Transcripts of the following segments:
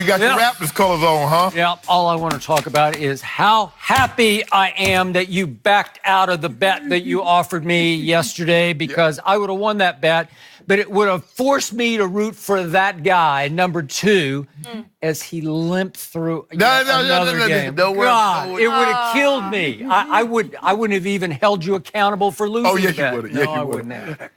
You got your Raptors colors on, huh? Yeah, all I want to talk about is how happy I am that you backed out of the bet that you offered me yesterday, because I would have won that bet, but it would have forced me to root for that guy, number 2, as he limped through another game. Don't worry. God, it would have killed me. I wouldn't have even held you accountable for losing. Oh, yes, that. you would have. Yes, No, you I would wouldn't have.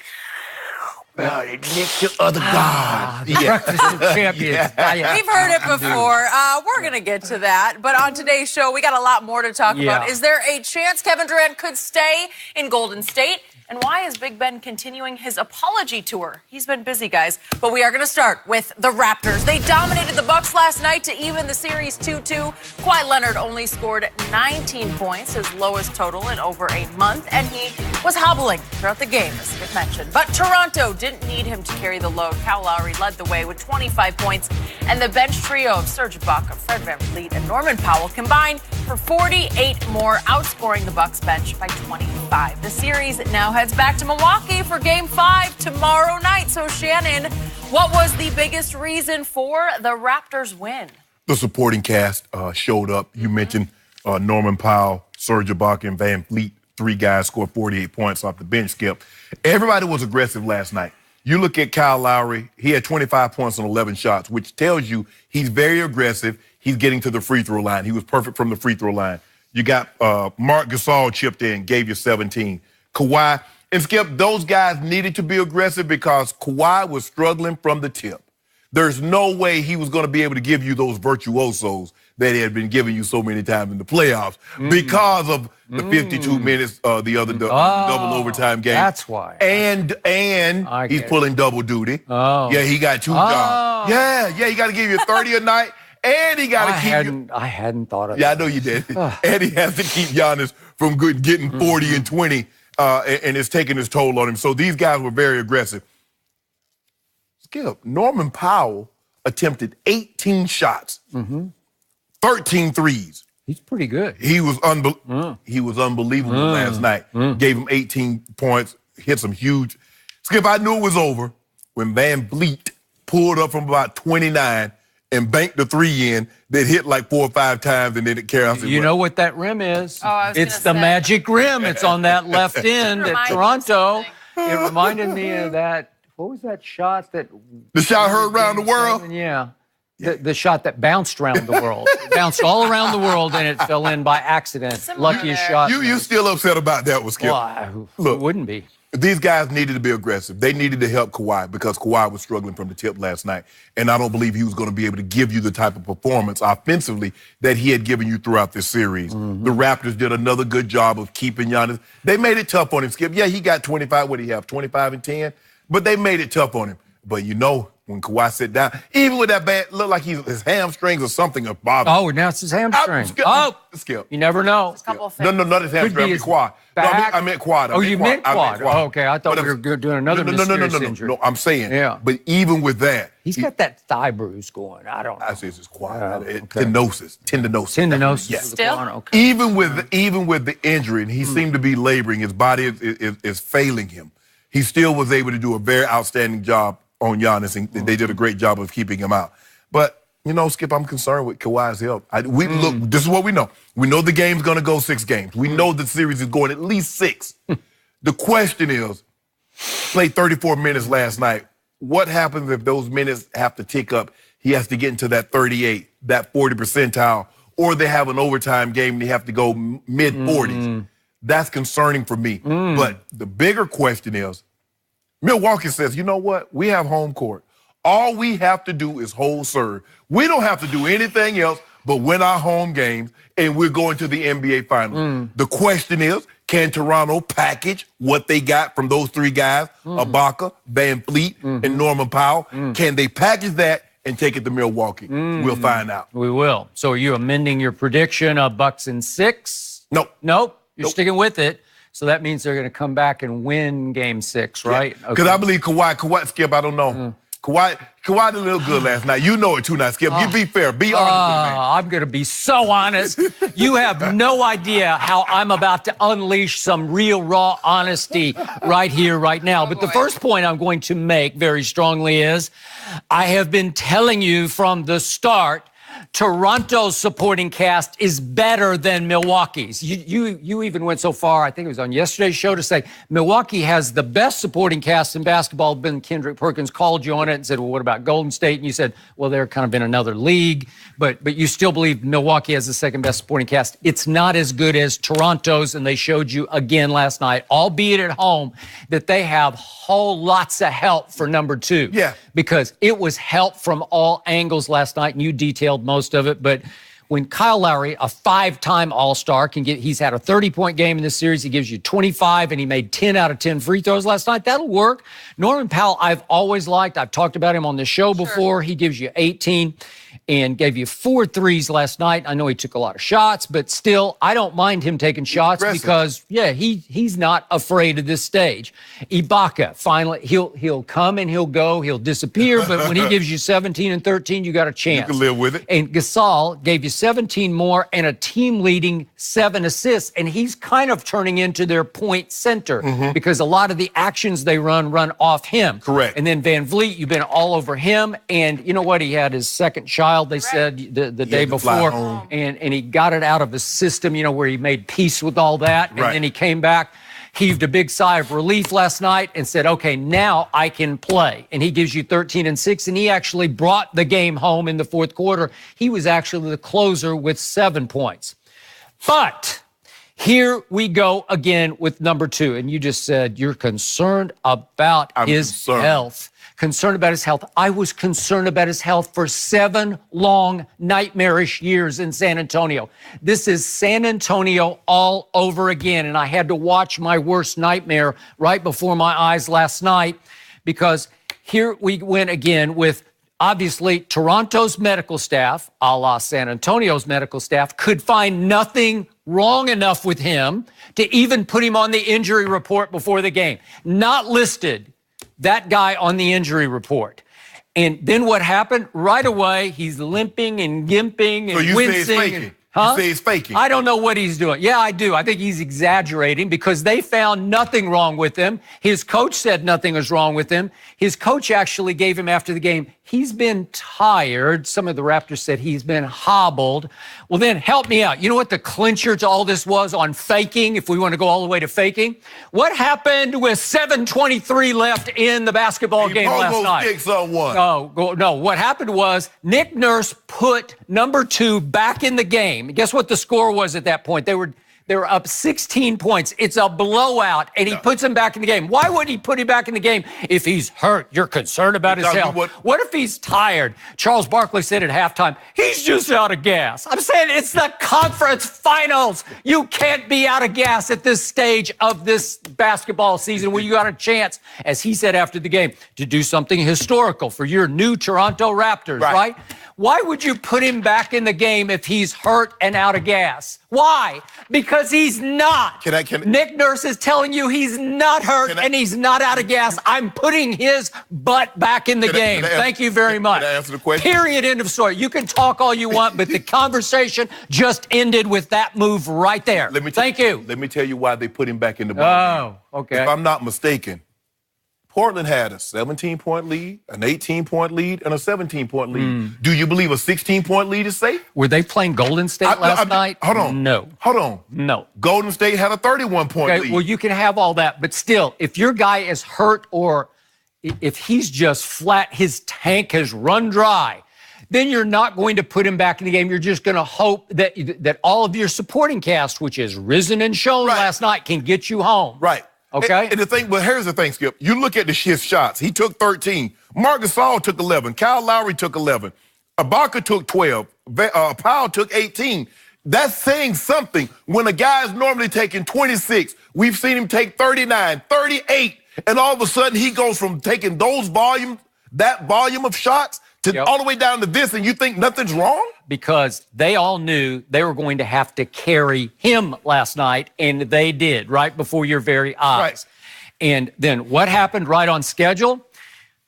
Well, Nick, your other God. Breakfast of Champions. We've heard it before. We're going to get to that. But on today's show, we got a lot more to talk about. Is there a chance Kevin Durant could stay in Golden State? And why is Big Ben continuing his apology tour? He's been busy, guys. But we are going to start with the Raptors. They dominated the Bucks last night to even the series 2-2. Kawhi Leonard only scored 19 points, his lowest total in over a month, and he was hobbling throughout the game, as Skip mentioned. But Toronto didn't need him to carry the load. Kyle Lowry led the way with 25 points, and the bench trio of Serge Ibaka, Fred VanVleet, and Norman Powell combined for 48 more, outscoring the Bucks bench by 25. The series now heads back to Milwaukee for Game 5 tomorrow night. So, Shannon, what was the biggest reason for the Raptors' win? The supporting cast showed up. You mentioned Norman Powell, Serge Ibaka, and VanVleet. 3 guys scored 48 points off the bench, Skip. Everybody was aggressive last night. You look at Kyle Lowry, he had 25 points on 11 shots, which tells you he's very aggressive. He's getting to the free throw line. He was perfect from the free throw line. You got Marc Gasol chipped in, gave you 17. Kawhi, and Skip, those guys needed to be aggressive because Kawhi was struggling from the tip. There's no way he was going to be able to give you those virtuosos that he had been giving you so many times in the playoffs because of the 52 minutes, the other double overtime game. That's why. And he's pulling double duty. Oh. Yeah, he got 2 jobs. Yeah, he got to give you 30 a night, and he got to keep you. I hadn't thought of that. Yeah, I that. know you did. And he has to keep Giannis from getting 40 and 20, and it's taking its toll on him. So these guys were very aggressive. Skip, Norman Powell attempted 18 shots, 13 threes. He's pretty good. He was unbelievable last night. Gave him 18 points, hit some huge. Skip, I knew it was over when VanVleet pulled up from about 29 and banked the 3 in that hit like 4 or 5 times, and then it carried on. You know what that rim is? It's the say. magic rim. It's on that left end at Toronto. It reminded me of that. What was that shot that... The shot heard around the world? Yeah. The shot that bounced around the world. It bounced all around the world, and it fell in by accident. Luckiest shot. You still upset about that one, Skip? Well, Look, who wouldn't be? These guys needed to be aggressive. They needed to help Kawhi because Kawhi was struggling from the tip last night. And I don't believe he was going to be able to give you the type of performance offensively that he had given you throughout this series. The Raptors did another good job of keeping Giannis. They made it tough on him, Skip. Yeah, he got 25. What did he have, 25 and 10? But they made it tough on him. But you know, when Kawhi sat down, even with that bad, looked like his hamstrings or something are bothering. Oh, now it's his hamstring. Skip. You never know. No, not his hamstring. I mean Kawhi. No, I meant quad. You meant quad. Oh, okay. I thought we were doing another mysterious injury. No, I'm saying. Yeah. But even with that. He's got that thigh bruise going. I don't know. I say it's his quad. Tendinosis. Tendinosis. Yes. Still? Okay. Even with the injury, and he seemed to be laboring, his body is failing him. He still was able to do a very outstanding job on Giannis, and they did a great job of keeping him out. But, you know, Skip, I'm concerned with Kawhi's health. Look, this is what we know. We know the game's going to go 6 games. We know the series is going at least 6. The question is, played 34 minutes last night. What happens if those minutes have to tick up? He has to get into that 38, that 40 percentile, or they have an overtime game and they have to go mid-40s. That's concerning for me. But the bigger question is, Milwaukee says, you know what? We have home court. All we have to do is hold serve. We don't have to do anything else but win our home games, and we're going to the NBA Finals. The question is, can Toronto package what they got from those 3 guys, Ibaka, VanVleet, and Norman Powell? Can they package that and take it to Milwaukee? We'll find out. We will. So are you amending your prediction of Bucks in 6? Nope. You're sticking with it. So that means they're going to come back and win Game 6, right? Because I believe Kawhi, Skip, I don't know. Kawhi didn't look good last night. You know it too now, Skip. You be fair. Be honest with me, man. I'm going to be so honest. You have no idea how I'm about to unleash some real, raw honesty right here, right now. But the first point I'm going to make very strongly is I have been telling you from the start, Toronto's supporting cast is better than Milwaukee's. You even went so far, I think it was on yesterday's show, to say Milwaukee has the best supporting cast in basketball. Ben Kendrick Perkins called you on it and said, well, what about Golden State? And you said, well, they're kind of in another league, but you still believe Milwaukee has the second best supporting cast. It's not as good as Toronto's, and they showed you again last night, albeit at home, that they have whole lots of help for number two. Yeah. Because it was help from all angles last night, and you detailed most of it. But when Kyle Lowry, a 5-time All-Star, he's had a 30-point game in this series. He gives you 25, and he made 10 out of 10 free throws last night. That'll work. Norman Powell, I've always liked. I've talked about him on the show before. He gives you 18 and gave you 4 threes last night. I know he took a lot of shots, but still, I don't mind him taking shots because, he's not afraid of this stage. Ibaka, finally, he'll come and he'll go. He'll disappear, but when he gives you 17 and 13, you got a chance. You can live with it. And Gasol gave you 17 more and a team-leading 7 assists, and he's kind of turning into their point center because a lot of the actions they run off him. Correct. And then Van Vliet, you've been all over him, and you know what? He had his second child, they said, the day before, and he got it out of his system, where he made peace with all that, and then he came back, heaved a big sigh of relief last night and said, okay, now I can play. And he gives you 13 and 6, and he actually brought the game home in the fourth quarter. He was actually the closer with 7 points. But here we go again with number 2, and you just said you're concerned about his health. Concerned about his health. I was concerned about his health for 7 long, nightmarish years in San Antonio. This is San Antonio all over again, and I had to watch my worst nightmare right before my eyes last night because here we went again with, obviously, Toronto's medical staff, a la San Antonio's medical staff, could find nothing wrong enough with him to even put him on the injury report before the game. Not listed. That guy on the injury report. And then what happened? Right away, he's limping and gimping and wincing. Say he's faking. You say he's faking. I don't know what he's doing. Yeah, I do. I think he's exaggerating because they found nothing wrong with him. His coach said nothing was wrong with him. His coach actually gave him after the game, he's been tired. Some of the Raptors said he's been hobbled. Well, then help me out. You know what the clincher to all this was on faking, if we want to go all the way to faking? What happened with 7:23 left in the basketball game last night? No, what happened was Nick Nurse put number 2 back in the game. Guess what the score was at that point? They were up 16 points. It's a blowout, and he puts him back in the game. Why would he put him back in the game if he's hurt? You're concerned about his health. What if he's tired? Charles Barkley said at halftime, he's just out of gas. I'm saying it's the conference finals. You can't be out of gas at this stage of this basketball season where you got a chance, as he said after the game, to do something historical for your new Toronto Raptors, right? Why would you put him back in the game if he's hurt and out of gas? Why? Because he's not. Nick Nurse is telling you he's not hurt and he's not out of gas. I'm putting his butt back in the game. Thank you very much. Can I answer the question? Period. End of story. You can talk all you want, but the conversation just ended with that move right there. Thank you. Let me tell you why they put him back in the ball game. Okay. If I'm not mistaken, Portland had a 17-point lead, an 18-point lead, and a 17-point lead. Do you believe a 16-point lead is safe? Were they playing Golden State last night? Hold on. No. Hold on. No. Golden State had a 31-point lead. Well, you can have all that, but still, if your guy is hurt or if he's just flat, his tank has run dry, then you're not going to put him back in the game. You're just going to hope that all of your supporting cast, which has risen and shown last night, can get you home. Right. Okay. And the thing, but here's the thing, Skip. You look at his shots. He took 13. Marc Gasol took 11. Kyle Lowry took 11. Ibaka took 12. Powell took 18. That's saying something. When a guy's normally taking 26, we've seen him take 39, 38, and all of a sudden he goes from taking that volume of shots to all the way down to this, and you think nothing's wrong? Because they all knew they were going to have to carry him last night, and they did, right before your very eyes. Right. And then what happened right on schedule?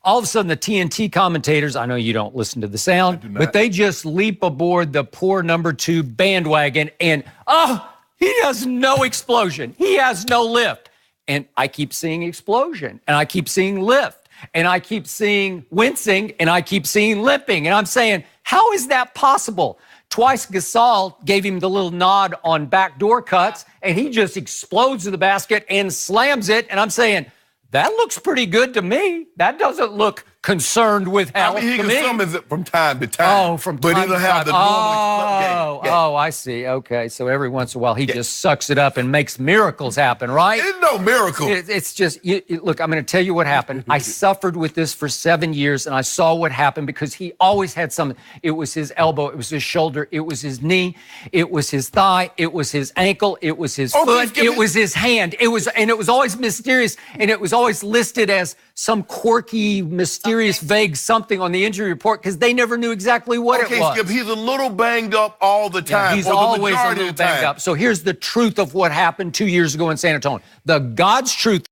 all of a sudden the TNT commentators, I know you don't listen to the sound, but they just leap aboard the poor number 2 bandwagon and, he has no explosion. He has no lift. And I keep seeing explosion, and I keep seeing lift, and I keep seeing wincing, and I keep seeing limping. And I'm saying, how is that possible? Twice Gasol gave him the little nod on backdoor cuts, and he just explodes in the basket and slams it. And I'm saying, that looks pretty good to me. That doesn't look concerned with health. I mean, he to can me. summons it from time to time. Oh, from but time he don't to have the time. normal game. Oh, I see. Okay, so every once in a while he just sucks it up and makes miracles happen, right? It's no miracle. It's just, look, I'm going to tell you what happened. I suffered with this for 7 years, and I saw what happened because he always had something. It was his elbow, it was his shoulder, it was his knee, it was his thigh, it was his ankle, it was his foot, it was his hand. It was always mysterious, and it was always listed as some quirky, mysterious, vague something on the injury report because they never knew exactly what it was. Skip, he's a little banged up all the time. Yeah, he's always a little banged up. So here's the truth of what happened 2 years ago in San Antonio. The God's truth.